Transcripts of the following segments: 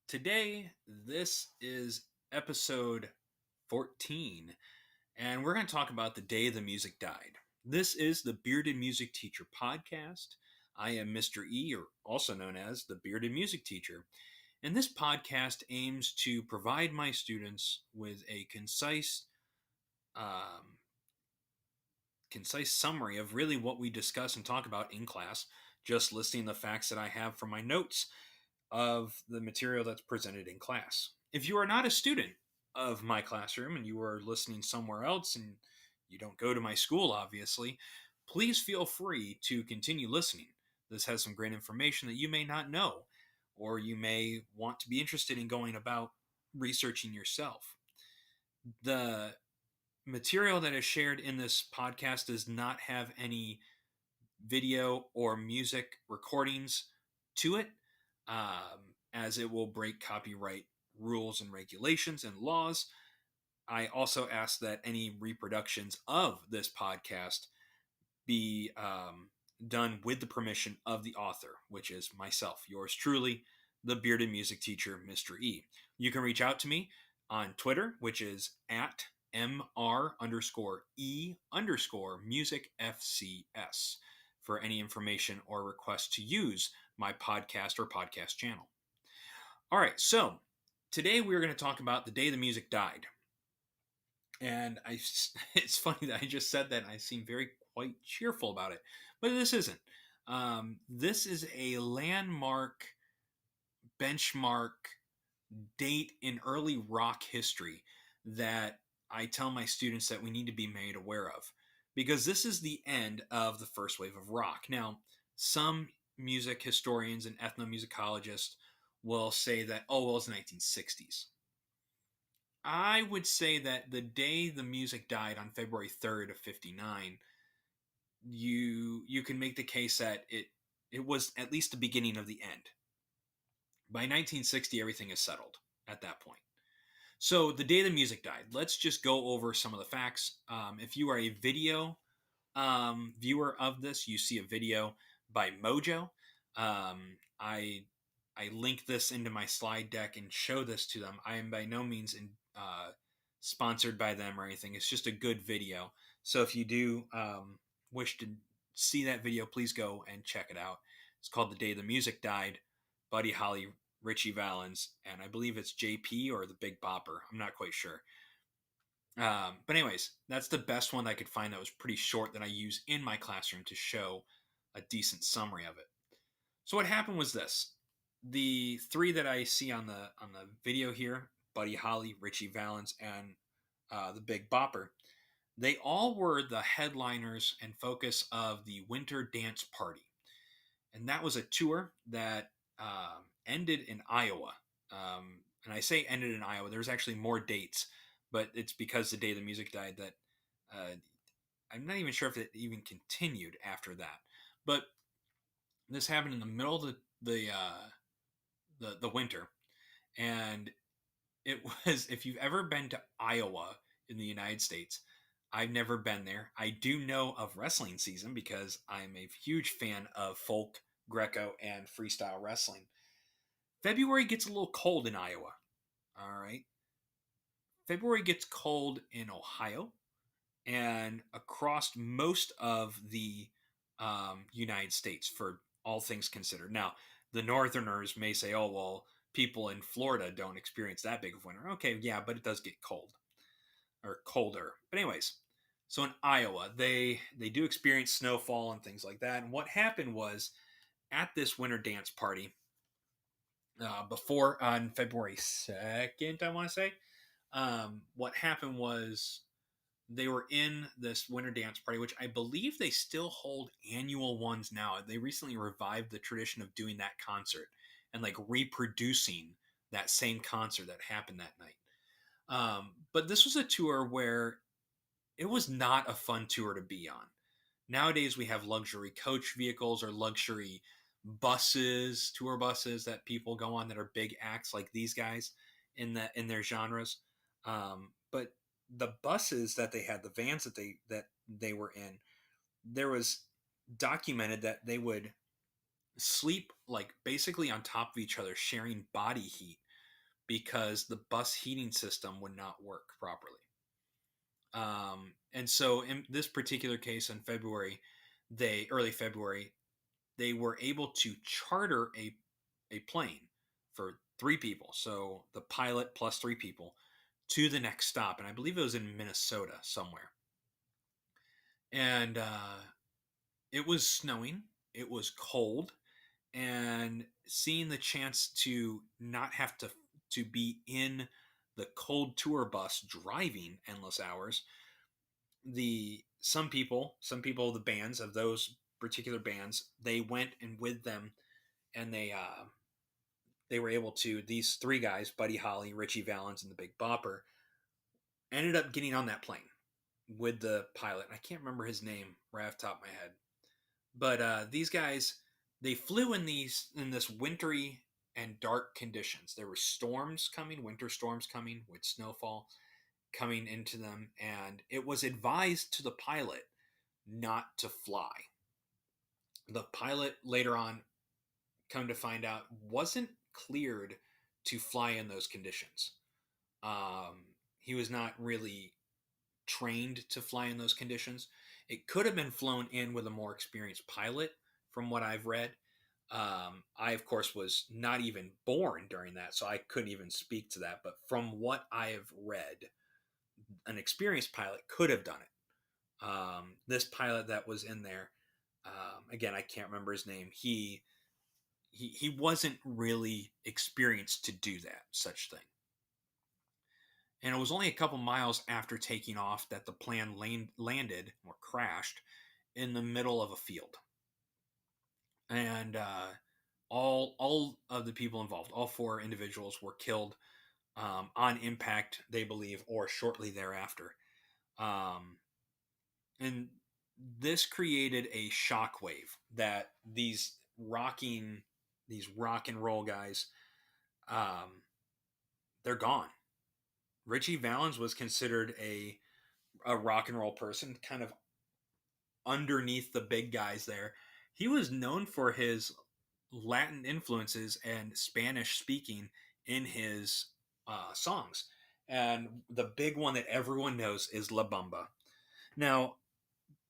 Today, this is episode 14, and we're going to talk about the day the music died. This is the Bearded Music Teacher podcast. I am Mr. E, or also known as the Bearded Music Teacher, and this podcast aims to provide my students with a um, concise summary of really what we discuss and talk about in class, just listing the facts that I have from my notes of the material that's presented in class. If you are not a student of my classroom and you are listening somewhere else and you don't go to my school, obviously, please feel free to continue listening. This has some great information that you may not know, or you may want to be interested in going about researching yourself. The material that is shared in this podcast does not have any video or music recordings to it, as it will break copyright rules and regulations and laws. I also ask that any reproductions of this podcast be done with the permission of the author, which is myself, yours truly, the Bearded Music Teacher, Mr. E. You can reach out to me on Twitter, which is at MR_E_music FCS for any information or request to use my podcast or podcast channel. All right, so today we're going to talk about the day the music died. And it's funny that I just said that and I seem very quite cheerful about it, but this isn't. This is a landmark benchmark date in early rock history that I tell my students that we need to be made aware of, because this is the end of the first wave of rock. Now, some music historians and ethnomusicologists will say that, oh, well, it's the 1960s. I would say that the day the music died on February 3rd of 59, you can make the case that it was at least the beginning of the end. By 1960, everything is settled at that point. So the day the music died, let's just go over some of the facts. If you are a video viewer of this, you see a video by Mojo. I link this into my slide deck and show this to them. I am by no means sponsored by them or anything. It's just a good video. So if you do wish to see that video, please go and check it out. It's called The Day the Music Died. Buddy Holly, Richie Valens, and I believe it's JP or the Big Bopper. I'm not quite sure. But anyways, that's the best one I could find that was pretty short that I use in my classroom to show a decent summary of it. So what happened was this: the three that I see on the video here, Buddy Holly, Richie Valens, and the Big Bopper, they all were the headliners and focus of the Winter Dance Party, and that was a tour that ended in Iowa. And I say ended in Iowa. There's actually more dates, but it's because the day the music died that I'm not even sure if it even continued after that. But this happened in the middle of the winter, and it was, if you've ever been to Iowa in the United States, I've never been there. I do know of wrestling season because I'm a huge fan of folk, Greco, and freestyle wrestling. February gets a little cold in Iowa. All right. February gets cold in Ohio and across most of the United States, for all things considered. Now, the Northerners may say, oh, well, people in Florida don't experience that big of winter. Okay, yeah, but it does get cold or colder. But anyways, so in Iowa, they do experience snowfall and things like that. And what happened was, at this winter dance party, before on February 2nd, I want to say, what happened was they were in this winter dance party, which I believe they still hold annual ones now. They recently revived the tradition of doing that concert and like reproducing that same concert that happened that night. But this was a tour where it was not a fun tour to be on. Nowadays, we have luxury coach vehicles or luxury buses, tour buses that people go on that are big acts like these guys in their genres. But the buses that they had, the vans that they were in, there was documented that they would sleep like basically on top of each other, sharing body heat because the bus heating system would not work properly. And so in this particular case in early February, they were able to charter a plane for three people. So the pilot plus three people to the next stop. And I believe it was in Minnesota somewhere. And it was snowing, it was cold, and seeing the chance to not have to be in the cold tour bus driving endless hours, the bands of those particular bands, they went and with them, and they were able to, these three guys, Buddy Holly, Richie Valens, and the Big Bopper, ended up getting on that plane with the pilot. I can't remember his name right off the top of my head, but these guys, they flew in this wintry and dark conditions. There were storms coming, winter storms coming with snowfall coming into them, and it was advised to the pilot not to fly. The pilot later on, come to find out, wasn't cleared to fly in those conditions. He was not really trained to fly in those conditions. It could have been flown in with a more experienced pilot, from what I've read. I, of course, was not even born during that, so I couldn't even speak to that. But from what I have read, an experienced pilot could have done it. This pilot that was in there, again, I can't remember his name. He wasn't really experienced to do that such thing. And it was only a couple miles after taking off that the plane landed or crashed in the middle of a field. And all of the people involved, all four individuals, were killed on impact, they believe, or shortly thereafter. And this created a shockwave that these rock and roll guys, they're gone. Richie Valens was considered a rock and roll person, kind of underneath the big guys there. He was known for his Latin influences and Spanish speaking in his songs. And the big one that everyone knows is La Bamba. Now,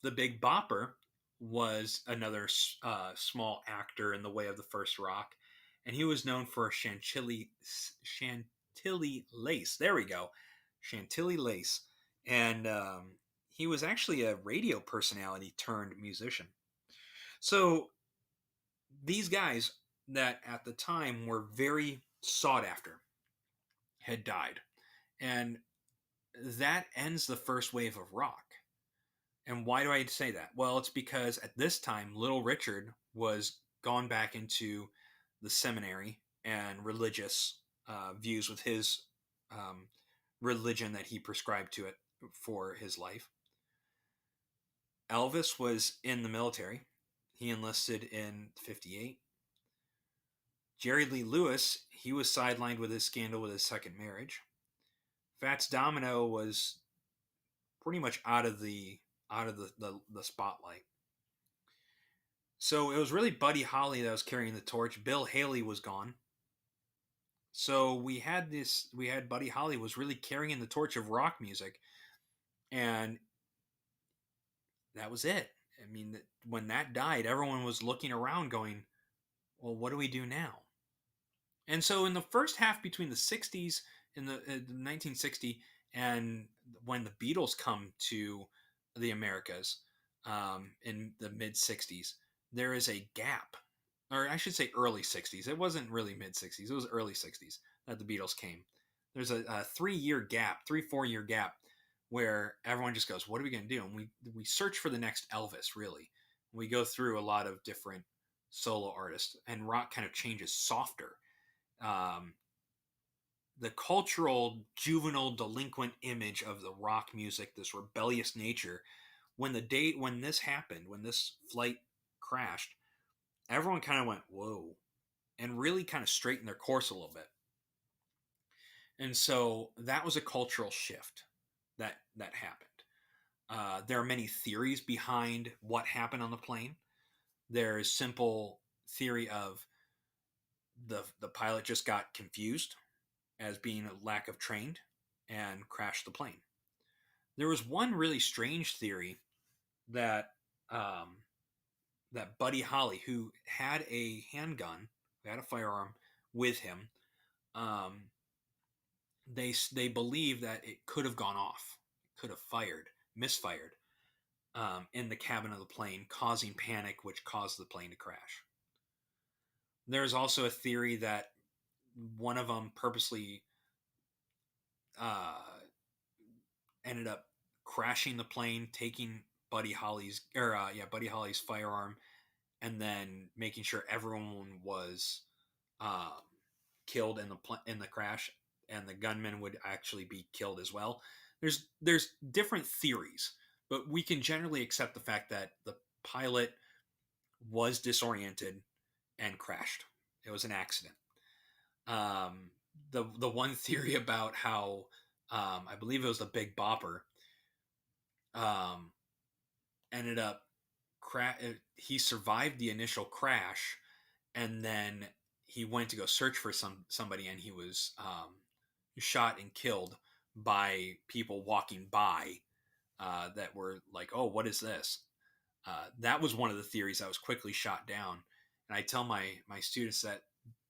the Big Bopper was another small actor in the way of the first rock, and he was known for Chantilly Lace. There we go, Chantilly Lace, and he was actually a radio personality turned musician. So these guys that at the time were very sought after had died, and that ends the first wave of rock. And why do I say that? Well, it's because at this time, Little Richard was gone back into the seminary and religious views with his religion that he prescribed to it for his life. Elvis was in the military. He enlisted in 58. Jerry Lee Lewis, he was sidelined with his scandal with his second marriage. Fats Domino was pretty much out of the spotlight. So it was really Buddy Holly that was carrying the torch. Bill Haley was gone. So we had Buddy Holly was really carrying the torch of rock music, and that was it. I mean, when that died, everyone was looking around going, well, what do we do now? And so in the first half between the 60s and the 1960 and when the Beatles come to the Americas in the mid 60s, there is a gap, or I should say early 60s. It wasn't really mid 60s. It was early 60s that the Beatles came. There's a 3-4 year gap where everyone just goes, what are we going to do? And we search for the next Elvis, really. We go through a lot of different solo artists, and rock kind of changes softer. The cultural juvenile delinquent image of the rock music, this rebellious nature, when this happened, when this flight crashed, everyone kind of went, whoa, and really kind of straightened their course a little bit. And so that was a cultural shift that happened. There are many theories behind what happened on the plane. There's simple theory of the pilot just got confused as being a lack of trained and crashed the plane. There was one really strange theory that um, that Buddy Holly, who had a handgun, who had a firearm with him, um, they believe that it could have gone off, could have misfired in the cabin of the plane, causing panic, which caused the plane to crash. There's also a theory that one of them purposely uh, ended up crashing the plane, taking Buddy Holly's Buddy Holly's firearm, and then making sure everyone was um, killed in the crash, and the gunman would actually be killed as well. There's different theories, but we can generally accept the fact that the pilot was disoriented and crashed. It was an accident. The one theory about how I believe it was the Big Bopper um, ended up he survived the initial crash, and then he went to go search for somebody, and he was shot and killed by people walking by that were like, "Oh, what is this?" That was one of the theories that was quickly shot down. And I tell my students that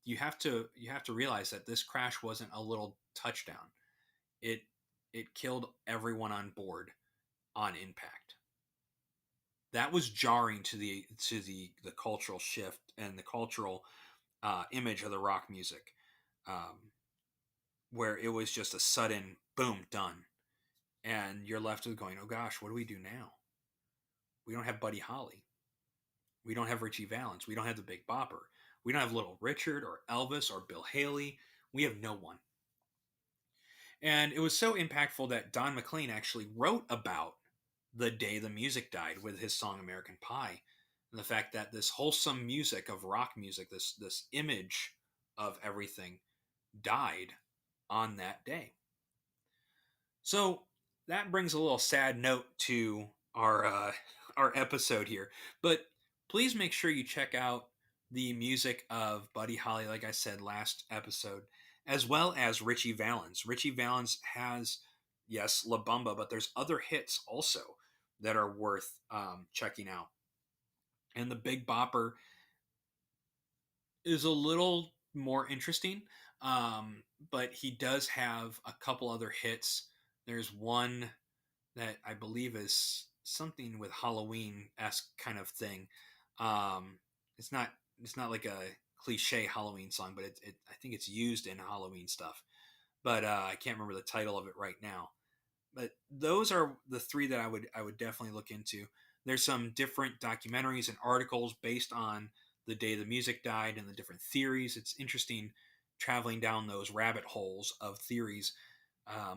you have to realize that this crash wasn't a little touchdown. It killed everyone on board on impact. That was jarring to the cultural shift and the cultural image of the rock music, where it was just a sudden boom, done, and you're left with going, "Oh gosh, what do we do now? We don't have Buddy Holly, we don't have Richie Valens, we don't have the Big Bopper, we don't have Little Richard or Elvis or Bill Haley. We have no one." And it was so impactful that Don McLean actually wrote about the day the music died with his song American Pie, and the fact that this wholesome music of rock music, this image of everything, died on that day. So that brings a little sad note to our episode here. But please make sure you check out the music of Buddy Holly, like I said last episode, as well as Richie Valens. Richie Valens has, yes, La Bamba, but there's other hits also that are worth checking out. And the Big Bopper is a little more interesting, but he does have a couple other hits. There's one that I believe is something with Halloween-esque kind of thing. It's not like a cliche Halloween song, but I think it's used in Halloween stuff. But I can't remember the title of it right now. But those are the three that I would definitely look into. There's some different documentaries and articles based on the day the music died and the different theories. It's interesting traveling down those rabbit holes of theories.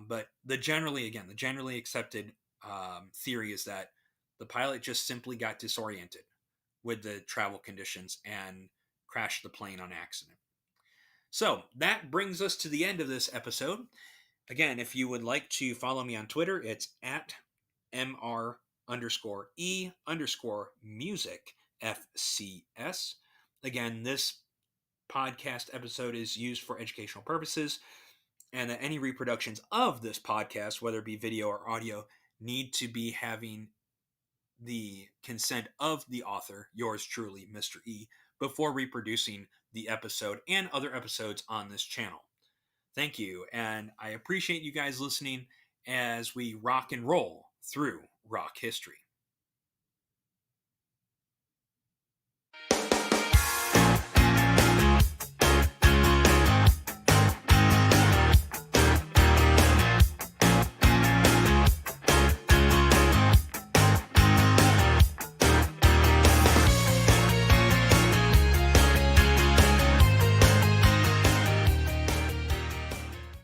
But the generally accepted theory is that the pilot just simply got disoriented with the travel conditions and crashed the plane on accident. So that brings us to the end of this episode. Again, if you would like to follow me on Twitter, it's at MR_E_music FCS. Again, this podcast episode is used for educational purposes, and that any reproductions of this podcast, whether it be video or audio, need to be having the consent of the author, yours truly, Mr. E, before reproducing the episode and other episodes on this channel. Thank you, and I appreciate you guys listening as we rock and roll through rock history.